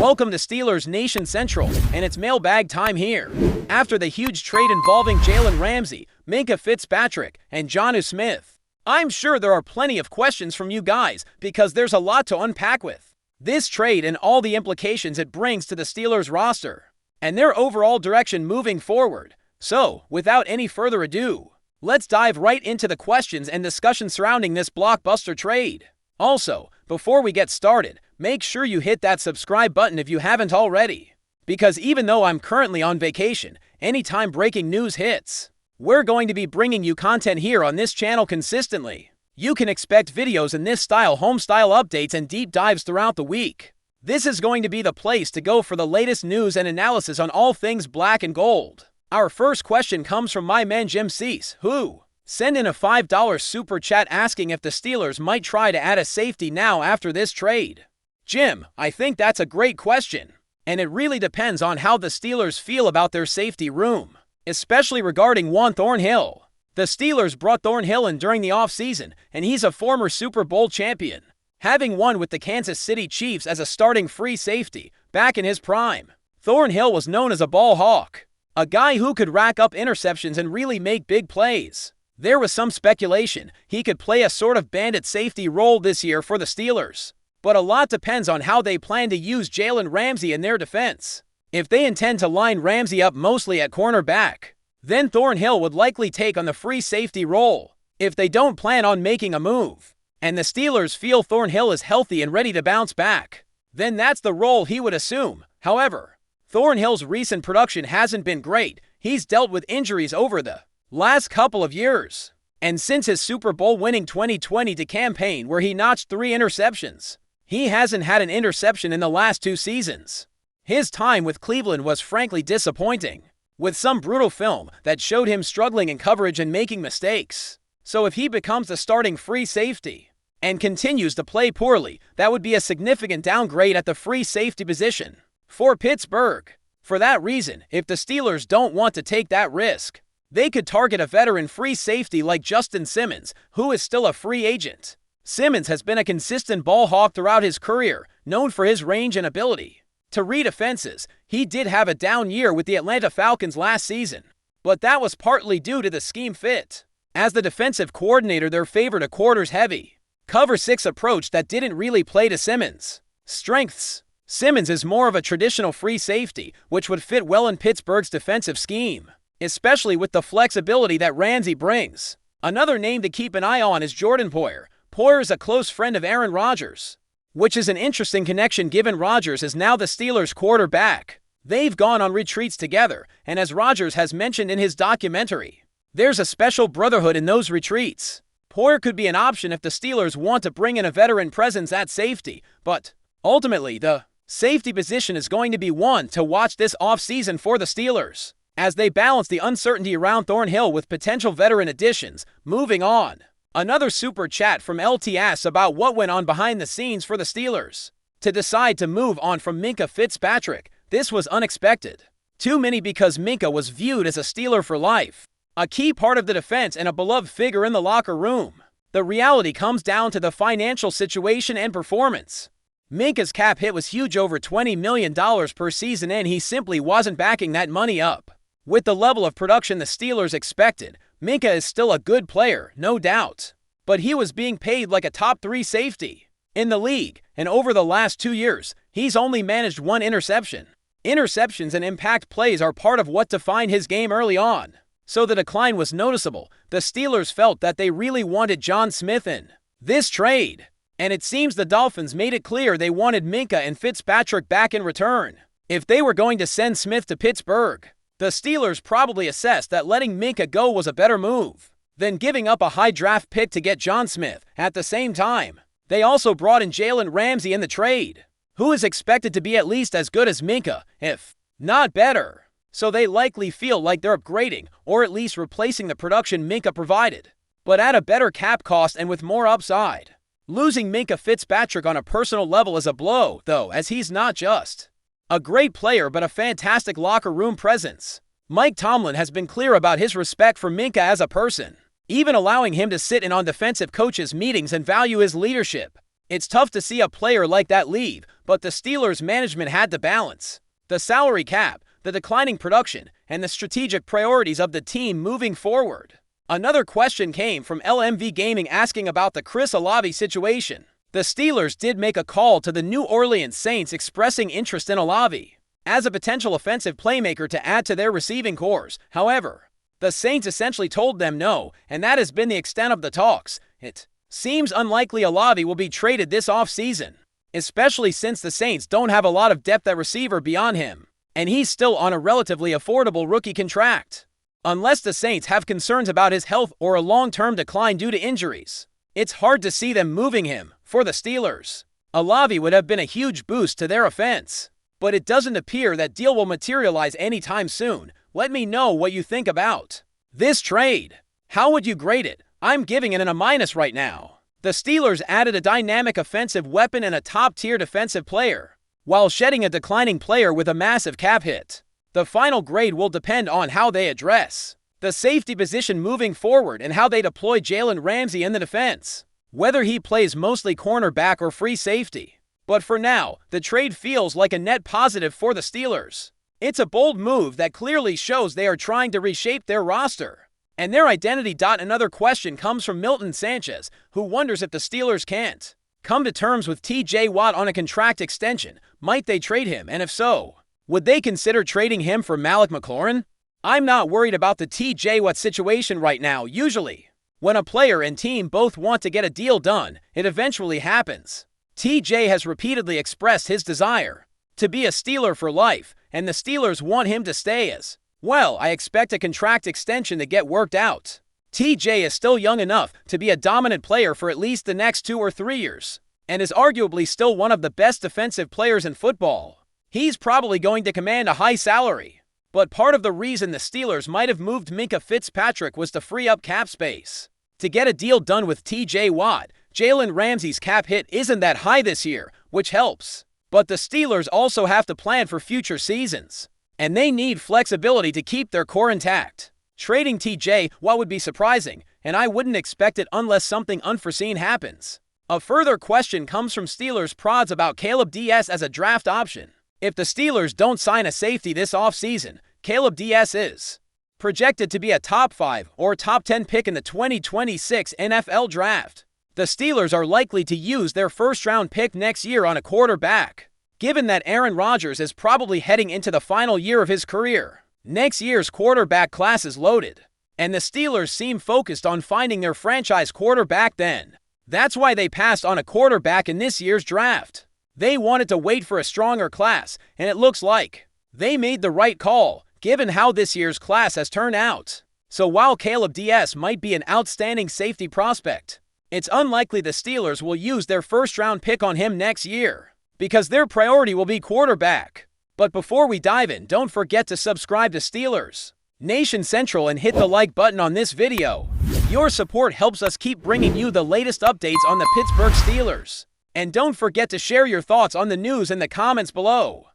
Welcome to Steelers Nation Central, and it's mailbag time here. After the huge trade involving Jalen Ramsey, Minka Fitzpatrick, and Jonnu Smith, I'm sure there are plenty of questions from you guys because there's a lot to unpack with this trade and all the implications it brings to the Steelers roster and their overall direction moving forward. So, without any further ado, let's dive right into the questions and discussion surrounding this blockbuster trade. Also, before we get started, make sure you hit that subscribe button if you haven't already. Because even though I'm currently on vacation, anytime breaking news hits, we're going to be bringing you content here on this channel consistently. You can expect videos in this style, home-style updates, and deep dives throughout the week. This is going to be the place to go for the latest news and analysis on all things black and gold. Our first question comes from my man Jim Cease, who sent in a $5 super chat asking if the Steelers might try to add a safety now after this trade. Jim, I think that's a great question, and it really depends on how the Steelers feel about their safety room, especially regarding Juan Thornhill. The Steelers brought Thornhill in during the offseason, and he's a former Super Bowl champion, having won with the Kansas City Chiefs as a starting free safety back in his prime. Thornhill was known as a ball hawk, a guy who could rack up interceptions and really make big plays. There was some speculation he could play a sort of bandit safety role this year for the Steelers, but a lot depends on how they plan to use Jalen Ramsey in their defense. If they intend to line Ramsey up mostly at cornerback, then Thornhill would likely take on the free safety role. If they don't plan on making a move, and the Steelers feel Thornhill is healthy and ready to bounce back, then that's the role he would assume. However, Thornhill's recent production hasn't been great. He's dealt with injuries over the last couple of years, and since his Super Bowl winning 2020 campaign where he notched 3 interceptions, he hasn't had an interception in the last 2 seasons. His time with Cleveland was frankly disappointing, with some brutal film that showed him struggling in coverage and making mistakes. So if he becomes the starting free safety and continues to play poorly, that would be a significant downgrade at the free safety position for Pittsburgh. For that reason, if the Steelers don't want to take that risk, they could target a veteran free safety like Justin Simmons, who is still a free agent. Simmons has been a consistent ball hawk throughout his career, known for his range and ability to read offenses. He did have a down year with the Atlanta Falcons last season, but that was partly due to the scheme fit. As the defensive coordinator, they favored a quarters-heavy, cover-6 approach that didn't really play to Simmons' strengths. Simmons is more of a traditional free safety, which would fit well in Pittsburgh's defensive scheme, especially with the flexibility that Ramsey brings. Another name to keep an eye on is Jordan Poyer. Poyer is a close friend of Aaron Rodgers, which is an interesting connection given Rodgers is now the Steelers' quarterback. They've gone on retreats together, and as Rodgers has mentioned in his documentary, there's a special brotherhood in those retreats. Poyer could be an option if the Steelers want to bring in a veteran presence at safety, but ultimately the safety position is going to be one to watch this offseason for the Steelers, as they balance the uncertainty around Thornhill with potential veteran additions. Moving on. Another super chat from LT asks about what went on behind the scenes for the Steelers to decide to move on from Minka Fitzpatrick. This was unexpected. Too many because Minka was viewed as a Steeler for life, a key part of the defense and a beloved figure in the locker room. The reality comes down to the financial situation and performance. Minka's cap hit was huge, over $20 million per season, and he simply wasn't backing that money up. With the level of production the Steelers expected, Minka is still a good player, no doubt, but he was being paid like a top 3 safety in the league, and over the last 2 years, he's only managed 1 interception. Interceptions and impact plays are part of what defined his game early on, so the decline was noticeable. The Steelers felt that they really wanted John Smith in this trade, and it seems the Dolphins made it clear they wanted Minka and Fitzpatrick back in return. If they were going to send Smith to Pittsburgh, the Steelers probably assessed that letting Minka go was a better move than giving up a high draft pick to get John Smith. At the same time, they also brought in Jalen Ramsey in the trade, who is expected to be at least as good as Minka, if not better. So they likely feel like they're upgrading, or at least replacing the production Minka provided, but at a better cap cost and with more upside. Losing Minka Fitzpatrick on a personal level is a blow, though, as he's not just a great player but a fantastic locker room presence. Mike Tomlin has been clear about his respect for Minka as a person, even allowing him to sit in on defensive coaches' meetings and value his leadership. It's tough to see a player like that leave, but the Steelers' management had to balance the salary cap, the declining production, and the strategic priorities of the team moving forward. Another question came from LMV Gaming asking about the Chris Olave situation. The Steelers did make a call to the New Orleans Saints expressing interest in Olave as a potential offensive playmaker to add to their receiving corps. However, the Saints essentially told them no, and that has been the extent of the talks. It seems unlikely Olave will be traded this offseason, especially since the Saints don't have a lot of depth at receiver beyond him, and he's still on a relatively affordable rookie contract. Unless the Saints have concerns about his health or a long-term decline due to injuries, it's hard to see them moving him. For the Steelers, Olave would have been a huge boost to their offense, but it doesn't appear that deal will materialize anytime soon. Let me know what you think about this trade. How would you grade it? I'm giving it an A- right now. The Steelers added a dynamic offensive weapon and a top-tier defensive player, while shedding a declining player with a massive cap hit. The final grade will depend on how they address the safety position moving forward and how they deploy Jalen Ramsey in the defense, whether he plays mostly cornerback or free safety. But for now, the trade feels like a net positive for the Steelers. It's a bold move that clearly shows they are trying to reshape their roster and their identity. Another question comes from Milton Sanchez, who wonders if the Steelers can't come to terms with TJ Watt on a contract extension. Might they trade him, and if so, would they consider trading him for Malik McLaurin? I'm not worried about the TJ Watt situation right now. Usually, when a player and team both want to get a deal done, it eventually happens. TJ has repeatedly expressed his desire to be a Steeler for life, and the Steelers want him to stay as well. I expect a contract extension to get worked out. TJ is still young enough to be a dominant player for at least the next 2 or 3 years, and is arguably still one of the best defensive players in football. He's probably going to command a high salary, but part of the reason the Steelers might have moved Minka Fitzpatrick was to free up cap space to get a deal done with TJ Watt. Jalen Ramsey's cap hit isn't that high this year, which helps, but the Steelers also have to plan for future seasons, and they need flexibility to keep their core intact. Trading TJ Watt would be surprising, and I wouldn't expect it unless something unforeseen happens. A further question comes from Steelers prods about Caleb DS as a draft option. If the Steelers don't sign a safety this offseason, Caleb DS is projected to be a top 5 or top 10 pick in the 2026 NFL Draft. The Steelers are likely to use their first-round pick next year on a quarterback, given that Aaron Rodgers is probably heading into the final year of his career. Next year's quarterback class is loaded, and the Steelers seem focused on finding their franchise quarterback then. That's why they passed on a quarterback in this year's draft. They wanted to wait for a stronger class, and it looks like they made the right call, given how this year's class has turned out. So while Caleb DS might be an outstanding safety prospect, it's unlikely the Steelers will use their first-round pick on him next year, because their priority will be quarterback. But before we dive in, don't forget to subscribe to Steelers Nation Central and hit the like button on this video. Your support helps us keep bringing you the latest updates on the Pittsburgh Steelers. And don't forget to share your thoughts on the news in the comments below.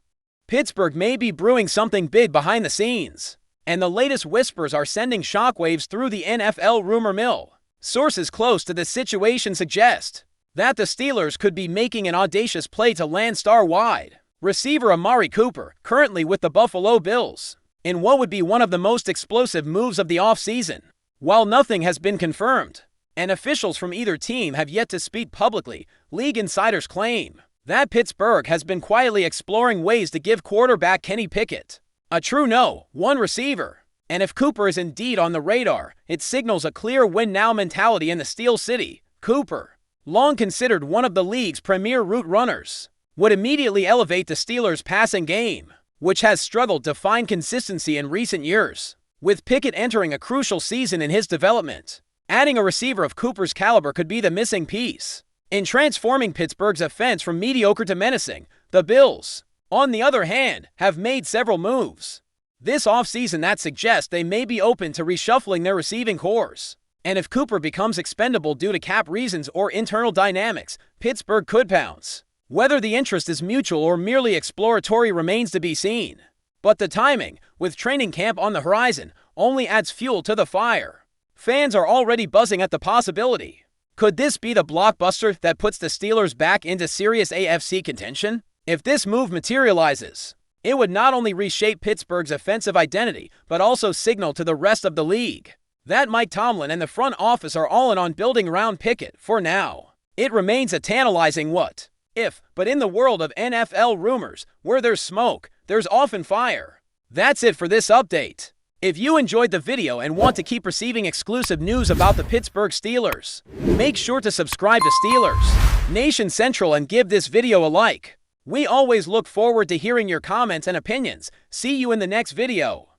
Pittsburgh may be brewing something big behind the scenes, and the latest whispers are sending shockwaves through the NFL rumor mill. Sources close to the situation suggest that the Steelers could be making an audacious play to land star-wide receiver Amari Cooper, currently with the Buffalo Bills, in what would be one of the most explosive moves of the offseason. While nothing has been confirmed, and officials from either team have yet to speak publicly, league insiders claim that Pittsburgh has been quietly exploring ways to give quarterback Kenny Pickett a true no-one receiver. And if Cooper is indeed on the radar, it signals a clear win-now mentality in the Steel City. Cooper, long considered one of the league's premier route runners, would immediately elevate the Steelers' passing game, which has struggled to find consistency in recent years. With Pickett entering a crucial season in his development, adding a receiver of Cooper's caliber could be the missing piece in transforming Pittsburgh's offense from mediocre to menacing. The Bills, on the other hand, have made several moves this offseason that suggest they may be open to reshuffling their receiving corps. And if Cooper becomes expendable due to cap reasons or internal dynamics, Pittsburgh could pounce. Whether the interest is mutual or merely exploratory remains to be seen. But the timing, with training camp on the horizon, only adds fuel to the fire. Fans are already buzzing at the possibility Could this be the blockbuster that puts the Steelers back into serious AFC contention? If this move materializes, it would not only reshape Pittsburgh's offensive identity, but also signal to the rest of the league that Mike Tomlin and the front office are all in on building around Pickett for now. It remains a tantalizing what if, but in the world of NFL rumors, where there's smoke, there's often fire. That's it for this update. If you enjoyed the video and want to keep receiving exclusive news about the Pittsburgh Steelers, make sure to subscribe to Steelers Nation Central and give this video a like. We always look forward to hearing your comments and opinions. See you in the next video.